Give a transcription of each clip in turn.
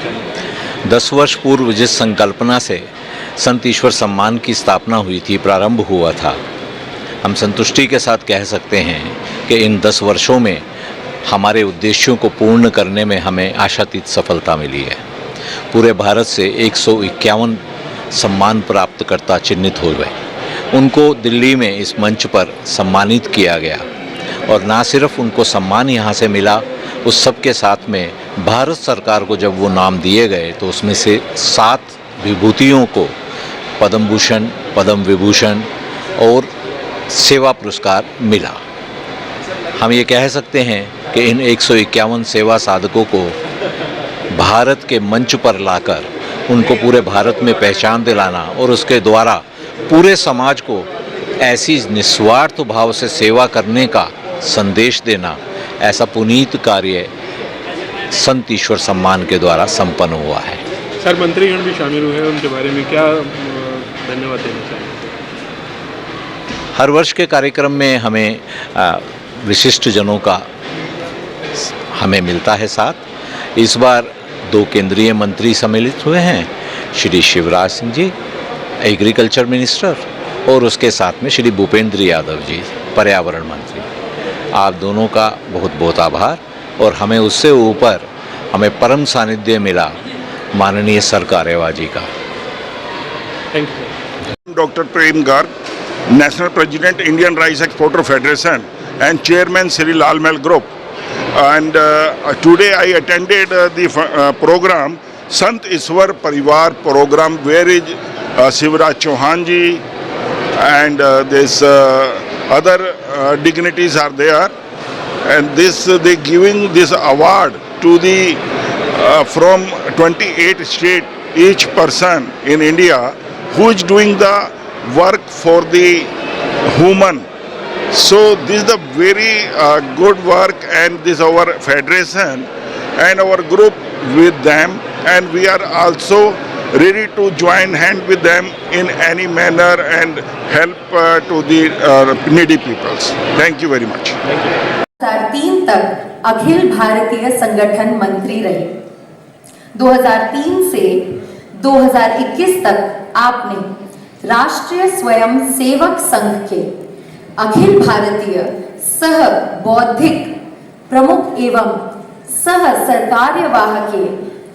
चाहेंगे? 10 वर्ष पूर्व जिस संकल्पना से संत ईश्वर सम्मान की स्थापना हुई थी, प्रारंभ हुआ था, हम संतुष्टि के साथ कह सकते हैं कि इन 10 वर्षों में हमारे उद्देश्यों को पूर्ण करने में हमें आशातीत सफलता मिली है। पूरे भारत से 151 सम्मान प्राप्तकर्ता चिन्हित हो गए। उनको दिल्ली में इस मंच पर सम्मानित किया गया और ना सिर्फ उनको सम्मान यहाँ से मिला, उस सब के साथ में भारत सरकार को जब वो नाम दिए गए तो उसमें से 7 विभूतियों को पद्म भूषण, पद्म विभूषण और सेवा पुरस्कार मिला। हम ये कह सकते हैं कि इन 151 सेवा साधकों को भारत के मंच पर लाकर उनको पूरे भारत में पहचान दिलाना और उसके द्वारा पूरे समाज को ऐसी निस्वार्थ भाव से सेवा करने का संदेश देना, ऐसा पुनीत कार्य संत ईश्वर सम्मान के द्वारा संपन्न हुआ है। सर, मंत्रीगण भी शामिल हुए हैं, उनके बारे में क्या धन्यवाद देना चाहेंगे? हर वर्ष के कार्यक्रम में हमें विशिष्ट जनों का हमें मिलता है साथ। इस बार 2 केंद्रीय मंत्री सम्मिलित हुए हैं, श्री शिवराज सिंह जी एग्रीकल्चर मिनिस्टर और उसके साथ में श्री भूपेंद्र यादव जी पर्यावरण मंत्री। आप दोनों का बहुत बहुत आभार। और हमें उससे ऊपर हमें परम सानिध्य मिला माननीय सर कार्यवाह जी का। Thank you. Dr. Prem Garg, National President, Indian Rice Exporter Federation and Chairman Sri Lal Mahal Group. And today I attended the program, Sant Ishwar Parivar program, where is Shivraj Chauhan ji and this other dignitaries are there. And this they giving this award to the from 28 states, each person in India who is doing the work for the human. So this is the very good work, and this our federation and our group with them, and we are also ready to join hand with them in any manner and help to the needy peoples. Thank you very much. 2003 तक अखिल भारतीय संगठन मंत्री रहे। 2003 से 2021 तक आपने राष्ट्रीय स्वयं सेवक संघ के अखिल भारतीय सह बौद्धिक प्रमुख एवं सह सरकार्यवाह के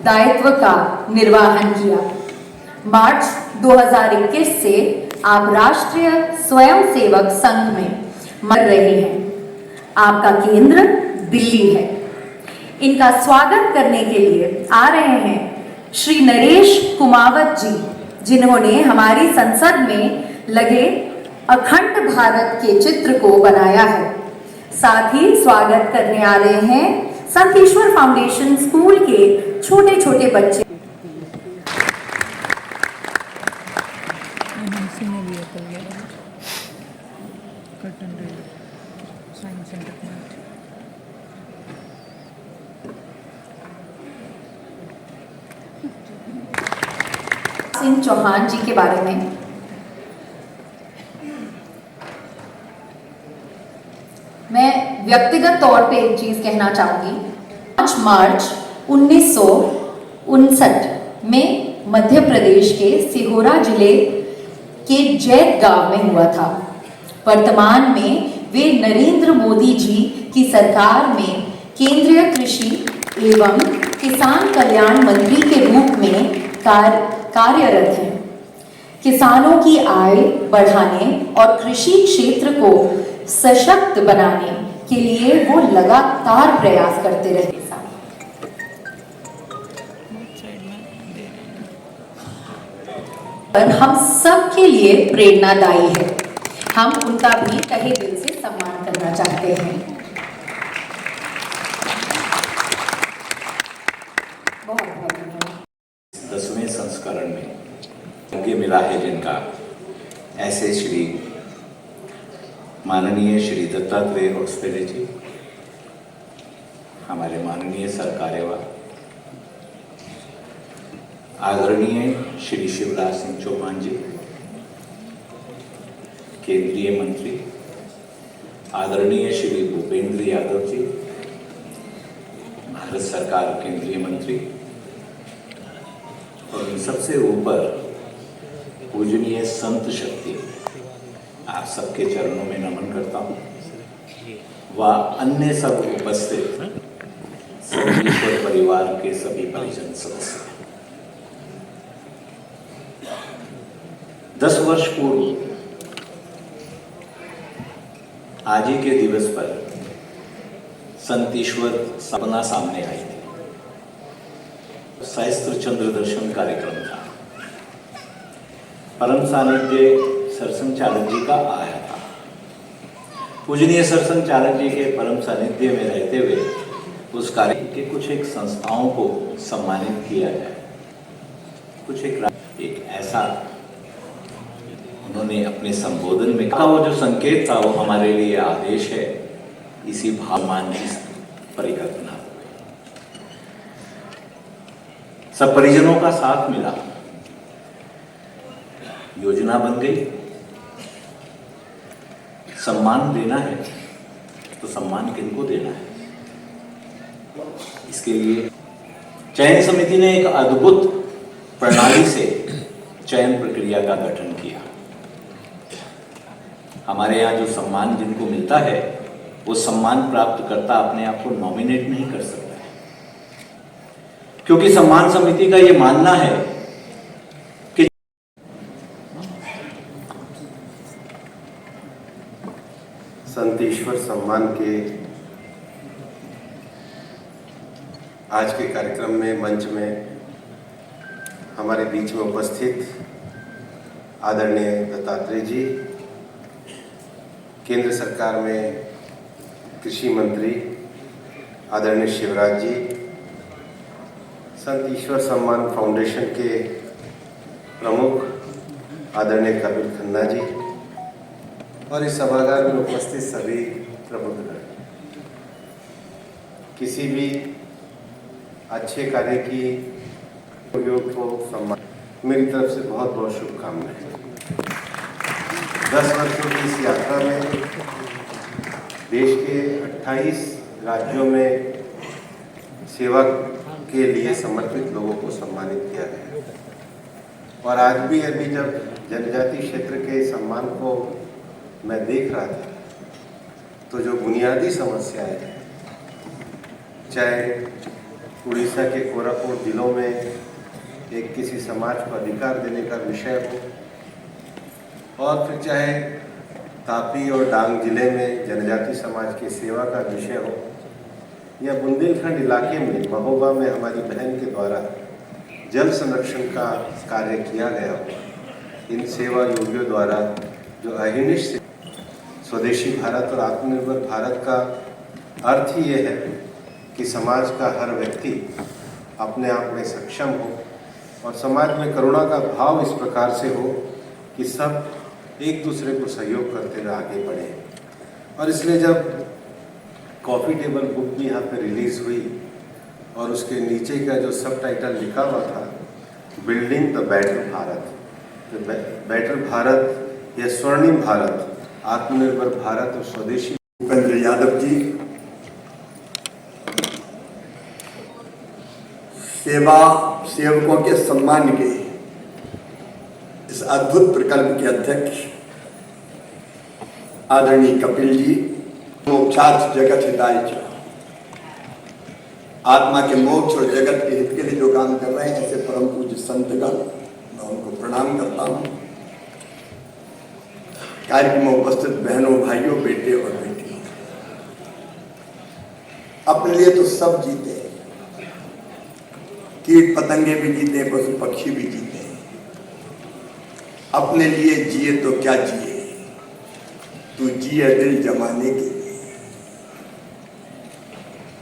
दायित्व का निर्वहन किया। मार्च 2021 से आप राष्ट्रीय स्वयं सेवक संघ में मर रहे हैं। आपका केंद्र दिल्ली है। इनका स्वागत करने के लिए आ रहे हैं श्री नरेश कुमावत जी, जिन्होंने हमारी संसद में लगे अखंड भारत के चित्र को बनाया है। साथ ही स्वागत करने आ रहे हैं संत ईश्वर फाउंडेशन स्कूल के छोटे छोटे बच्चे। सिंह चौहान जी के बारे में मैं व्यक्तिगत तौर पे एक चीज कहना चाहूंगी। 5 मार्च 1959 में मध्य प्रदेश के सिहोरा जिले के जैत गांव में हुआ था। वर्तमान में वे नरेंद्र मोदी जी की सरकार में केंद्रीय कृषि एवं किसान कल्याण मंत्री के रूप में कार्यरत हैं। किसानों की आय बढ़ाने और कृषि क्षेत्र को सशक्त बनाने के लिए वो लगातार प्रयास करते रहे। पर हम सब के लिए प्रेरणादायी है। हम उनका भी तहे दिल से सम्मान करना चाहते हैं। बहुत धन्यवाद। 10वें संस्करण में भाग्य मिला है जिनका, ऐसे श्री माननीय श्री दत्तात्रेय होसपेरे जी, हमारे माननीय सर कार्यवाह, आदरणीय श्री शिवराज सिंह चौहान जी, केंद्रीय मंत्री आदरणीय श्री भूपेंद्र यादव जी, भारत सरकार केंद्रीय मंत्री, लेकिन सबसे ऊपर पूजनीय संत शक्ति, आप सबके चरणों में नमन करता हूँ व अन्य सब उपस्थित संतीश्वर परिवार के सभी परिजन सदस्य। 10 वर्ष पूर्व आज ही के दिवस पर संतीश्वर सपना सामने आई थी। सहस्त्र चंद्र दर्शन कार्यक्रम था। परम सानिध्य सरसंघ चालक जी का आया था। पूजनीय सरसंघ चालक जी के परम सानिध्य में रहते हुए उस कार्य के कुछ एक संस्थाओं को सम्मानित किया जाए, कुछ एक ऐसा उन्होंने अपने संबोधन में कहा। वो जो संकेत था वो हमारे लिए आदेश है। इसी भावमान की परिकल्पना सब परिजनों का साथ मिला, योजना बन गई। सम्मान देना है तो सम्मान किनको देना है, इसके लिए चयन समिति ने एक अद्भुत प्रणाली से चयन प्रक्रिया का गठन किया। हमारे यहाँ जो सम्मान जिनको मिलता है वो सम्मान प्राप्त करता अपने आप को नॉमिनेट नहीं कर सकता है, क्योंकि सम्मान समिति का ये मानना है कि संतीश्वर सम्मान के आज के कार्यक्रम में मंच में हमारे बीच में उपस्थित आदरणीय दत्तात्रेय जी, केंद्र सरकार में कृषि मंत्री आदरणीय शिवराज जी, संतीश्वर सम्मान फाउंडेशन के प्रमुख आदरणीय कपिल खन्ना जी और इस सभागार में उपस्थित सभी प्रबुद्धगण, किसी भी अच्छे कार्य की उपयोग को सम्मान, मेरी तरफ से बहुत बहुत शुभकामनाएं। 10 वर्षों की इस यात्रा में देश के 28 राज्यों में सेवा के लिए समर्पित लोगों को सम्मानित किया गया। और आज भी अभी जब जनजाति क्षेत्र के सम्मान को मैं देख रहा था तो जो बुनियादी समस्याएं हैं, चाहे उड़ीसा के कोरापुट जिलों में एक किसी समाज को अधिकार देने का विषय हो, और फिर चाहे तापी और डांग जिले में जनजाति समाज की सेवा का विषय हो, या बुंदेलखंड इलाके में महोबा में हमारी बहन के द्वारा जल संरक्षण का कार्य किया गया हो, इन सेवा योगियों द्वारा जो अहिर्निश स्वदेशी भारत और आत्मनिर्भर भारत का अर्थ ही ये है कि समाज का हर व्यक्ति अपने आप में सक्षम हो और समाज में करुणा का भाव इस प्रकार से हो कि सब एक दूसरे को सहयोग करते हुए आगे बढ़े। और इसलिए जब कॉफ़ी टेबल बुक भी यहाँ पे रिलीज़ हुई और उसके नीचे का जो सब टाइटल लिखा हुआ था, बिल्डिंग द बेटर भारत, तो बेटर भारत या स्वर्णिम भारत, आत्मनिर्भर भारत और स्वदेशी। भूपेंद्र यादव जी सेवा सेवकों के सम्मान के इस अद्भुत प्रकल्प के अध्यक्ष आदरणीय कपिल जी, मोक्षार्थ जगत हिताय च, आत्मा के मोक्ष और जगत के हित के लिए जो काम कर रहे हैं, ऐसे परम पूज्य संतगण, मैं उनको प्रणाम करता हूँ। कार्यक्रम में उपस्थित बहनों, भाइयों, बेटे और बेटियों, अपने लिए तो सब जीते हैं, कीट पतंगे भी जीते हैं, पशु पक्षी भी जीते हैं। अपने लिए जिए तो क्या जिए, तू जिए दिल जमाने के लिए।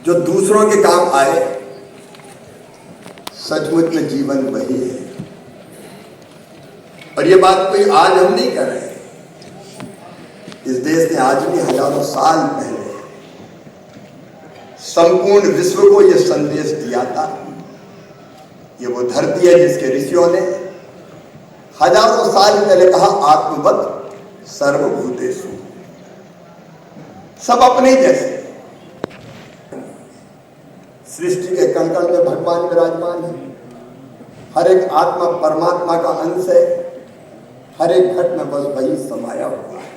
जो दूसरों के काम आए, सचमुच में जीवन वही है। और ये बात कोई आज हम नहीं कर रहे, इस देश ने आज भी हजारों साल पहले संपूर्ण विश्व को यह संदेश दिया था। ये वो धरती है जिसके ऋषियों ने हजारों साल पहले कहा, आत्मवत् सर्वभूतेषु, सब अपने जैसे। सृष्टि के कण कण में भगवान विराजमान है, हर एक आत्मा परमात्मा का अंश है, हर एक घट में बस वही समाया हुआ है।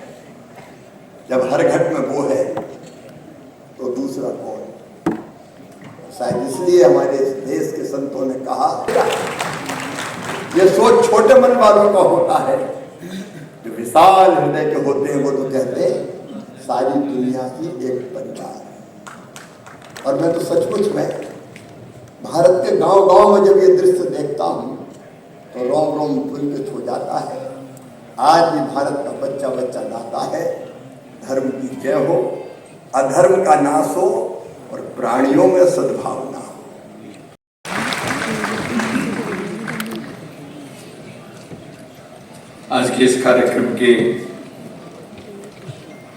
जब हर घट में वो है तो दूसरा कौन? शायद इसलिए हमारे इस देश के संतों ने कहा, ये सोच छोटे मन वालों का होता है, जो विशाल हृदय के होते हैं वो तो कहते हैं सारी दुनिया ही एक परिवार है। और मैं तो सचमुच में भारत के गांव-गांव में जब ये दृश्य देखता हूं तो रोम रोम पुलकित हो जाता है। आज भी भारत का बच्चा बच्चा गाता है, धर्म की जय हो, अधर्म का नाश हो और प्राणियों में सद्भावना हो। आज के इस कार्यक्रम के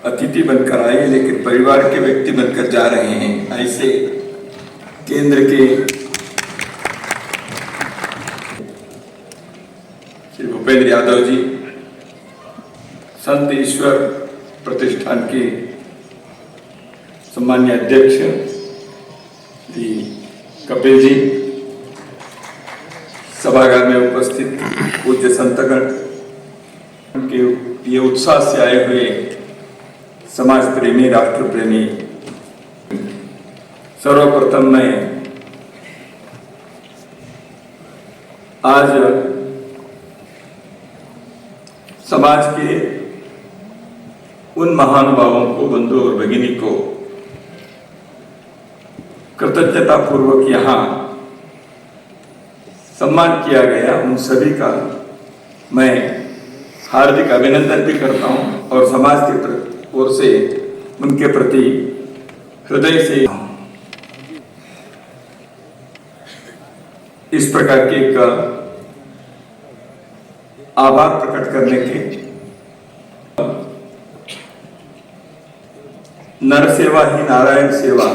अतिथि बनकर आए लेकिन परिवार के व्यक्ति बनकर जा रहे हैं, ऐसे केंद्र के श्री भूपेंद्र यादव जी, संत ईश्वर प्रतिष्ठान के सम्मानीय अध्यक्ष श्री कपिल जी, सभागार में उपस्थित पूज्य संतगण के ये उत्साह से आए हुए समाज प्रेमी, राष्ट्र प्रेमी, सर्वप्रथम मैं आज समाज के उन महानुभावों को, बंधु और भगिनी को कृतज्ञता पूर्वक यहाँ सम्मान किया गया, उन सभी का मैं हार्दिक अभिनंदन भी करता हूं और समाज की ओर से उनके प्रति हृदय से इस प्रकार के एक आभार प्रकट करने के नर सेवा ही नारायण सेवा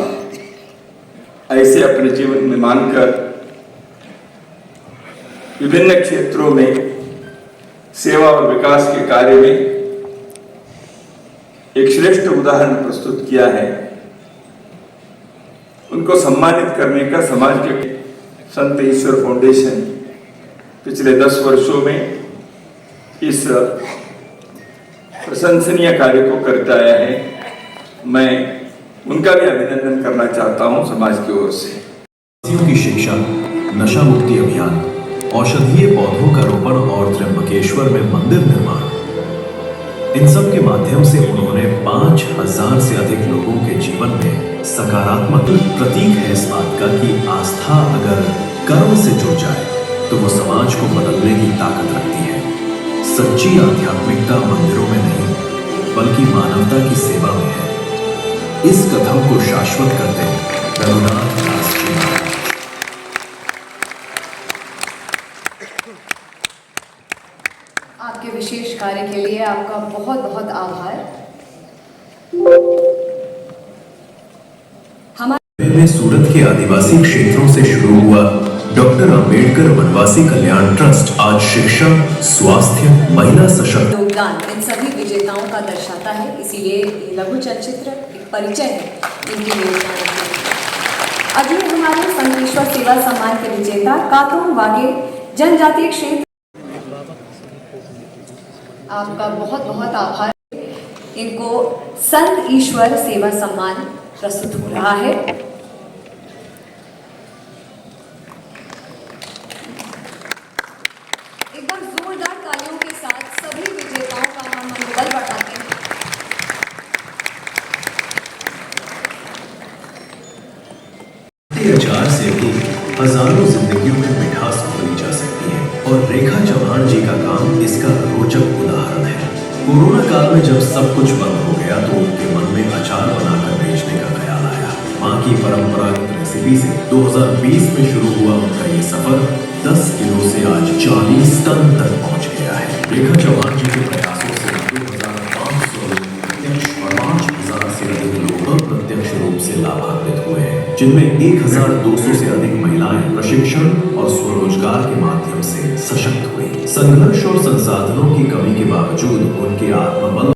ऐसे अपने जीवन में मानकर विभिन्न क्षेत्रों में सेवा और विकास के कार्य में एक श्रेष्ठ उदाहरण प्रस्तुत किया है। उनको सम्मानित करने का समाज के संत ईश्वर फाउंडेशन पिछले 10 वर्षों में इस प्रशंसनीय कार्य को करता आया है। मैं उनका भी अभिनंदन करना चाहता हूं समाज की ओर से। की शिक्षा, नशा मुक्ति अभियान, औषधीय पौधों का रोपण और त्र्यंबकेश्वर में मंदिर निर्माण, इन सब के माध्यम से उन्होंने 5000 से अधिक लोगों के जीवन में सकारात्मक प्रतीक है इस बात का कि आस्था अगर कर्म से जुड़ जाए तो वो समाज को बदलने की ताकत रखती है। सच्ची आध्यात्मिकता मंदिरों में नहीं बल्कि मानवता की सेवा में है। इस कथन को शाश्वत करते रघुनाथ दास जी। आपके विशेष कार्य के लिए आपका बहुत बहुत आभार। में सूरत के आदिवासी क्षेत्रों से शुरू हुआ डॉक्टर अंबेडकर वनवासी कल्याण ट्रस्ट आज शिक्षा, स्वास्थ्य, महिला सशक्त योगदान इन सभी विजेताओं का दर्शाता है, इसीलिए ये लघु चलचित्र एक परिचय है इनके योगदान का। अगले हमारे संत ईश्वर सेवा सम्मान के विजेता कातों वागे जनजातीय क्षेत्र, आपका बहुत बहुत आभार। इनको संत ईश्वर सेवा सम्मान प्रस्तुत हो रहा है। एकदम जोरदार तालियों के साथ सभी विजेताओं का हम मनोबल बढ़ाते हैं। अचार से भी हजारों जिंदगियों में मिठास खोली जा सकती है और रेखा चौहान जी का काम इसका रोचक उदाहरण है। कोरोना काल में जब सब कुछ बंद हो गया तो उनके मन में अचार बनाकर बेचने का ख्याल आया। मां की परंपरागत रेसिपी से 2020 में शुरू हुआ उनका ये सफर 10 किलो से आज 40 टन तक पहुंच गया है। रेखा चौहान जी के प्रयासों से 2500 लोग प्रत्यक्ष और 5000 से अधिक लोग अप्रत्यक्ष रूप से लाभान्वित हुए हैं, जिनमें 1200 से अधिक महिलाएं प्रशिक्षण और स्वरोजगार के माध्यम से सशक्त हुई। संघर्ष और संसाधनों की कमी के बावजूद उनके आत्मबल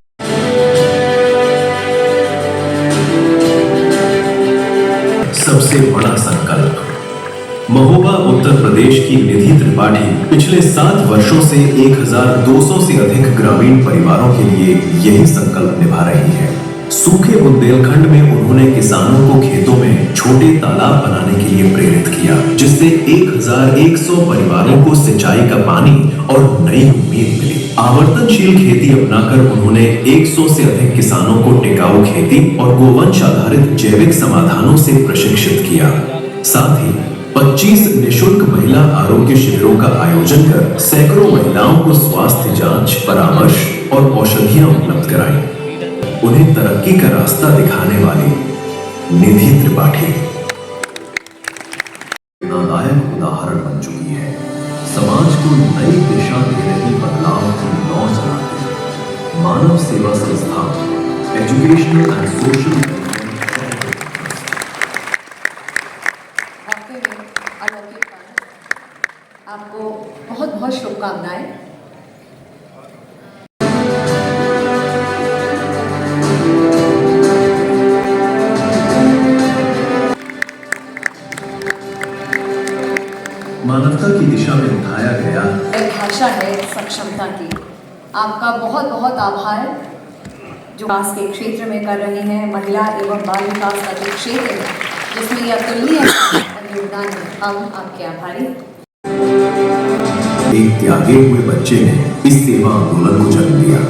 सबसे बड़ा संकल्प। महोबा उत्तर प्रदेश प्रदेश की निधि त्रिपाठी पिछले 7 वर्षों से 1200 से अधिक ग्रामीण परिवारों के लिए यही संकल्प निभा रही है। सूखे बुंदेलखंड में उन्होंने किसानों को खेतों में छोटे तालाब बनाने के लिए प्रेरित किया, जिससे 1100 परिवारों को सिंचाई का पानी और नई उम्मीद मिली। आवर्तनशील खेती अपनाकर उन्होंने 100 से अधिक किसानों को टिकाऊ खेती और गोवंश आधारित जैविक समाधानों से प्रशिक्षित किया। साथ ही 25 निशुल्क महिला आरोग्य शिविरों का आयोजन कर सैकड़ों महिलाओं को स्वास्थ्य जांच, परामर्श और औषधियां उपलब्ध कराई। उन्हें तरक्की का रास्ता दिखाने वाली निधि त्रिपाठी प्रेरणादायक उदाहरण बन चुकी है। समाज को नई दिशा दे रही बदलाव की नौ जलाती मानव सेवा संस्थान एजुकेशनल एंड सोशल आपको बहुत बहुत शुभकामनाएं। मानवता की दिशा में उठाया गया भाषा है सक्षमता की। आपका बहुत बहुत आभार जो विकास के क्षेत्र में कर रही हैं, महिला एवं बाल विकास का जो क्षेत्र है जिसमें यह अतुलनीय योगदान है, हम आपके आभारी। एक त्यागे हुए बच्चे ने इस सेवा आंदोलन को जन्म दिया।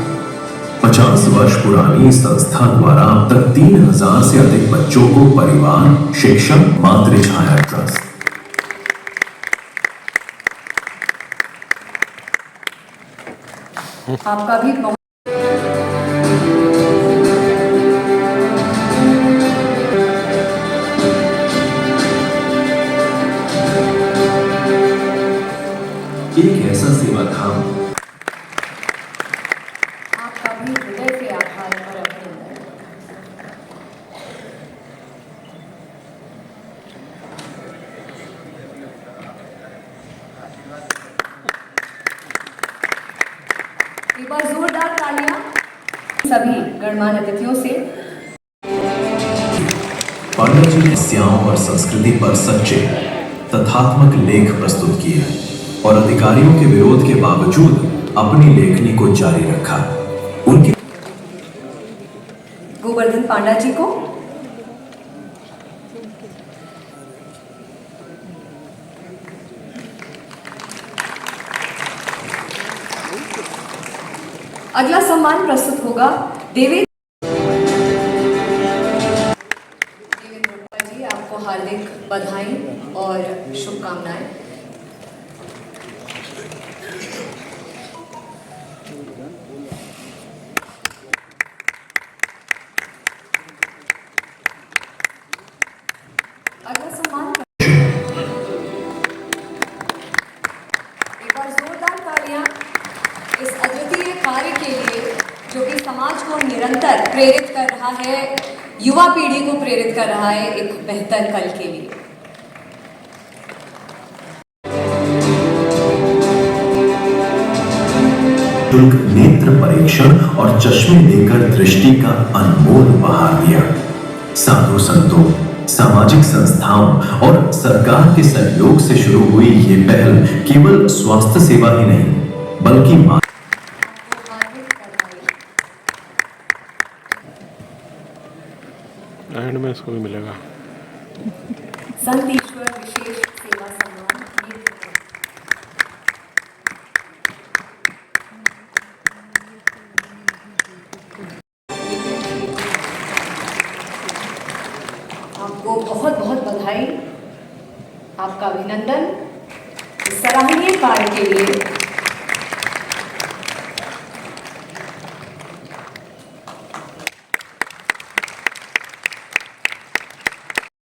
50 वर्ष पुरानी संस्था द्वारा अब तक 3000 से अधिक बच्चों को परिवार, शिक्षा, मातृ छाया ट्रस्ट आपका भी एक ऐसा सेवा धाम आपका भी हृदय से आभार और अभिनंदन। एक बार जोरदार तालियां सभी गणमान्य अतिथियों से। पांडा जी ने समस्याओं और संस्कृति पर सच्चे तथ्यात्मक लेख प्रस्तुत किए और अधिकारियों के विरोध के बावजूद अपनी लेखनी को जारी रखा। उनके गोवर्धन पांडा जी को अगला सम्मान प्रस्तुत होगा देवेंद्र जी। आपको हार्दिक बधाई और शुभकामनाएं। अगला सम्मान एक बार जोरदार तालियां इस अद्वितीय कार्य के लिए जो कि समाज को निरंतर प्रेरित कर रहा है, युवा पीढ़ी को प्रेरित कर रहा है एक बेहतर कल के लिए। नेत्र परीक्षण और चश्मे देकर दृष्टि का अनमोल उपहार दिया। साधु संतों, सामाजिक संस्थाओं और सरकार के सहयोग से शुरू हुई ये पहल केवल स्वास्थ्य सेवा ही नहीं बल्कि एंड में इसको भी मिलेगा संत ईश्वर विशेष सेवा सम्मान। आपको बहुत बहुत बधाई, आपका अभिनंदन इस सराहनीय कार्य के लिए।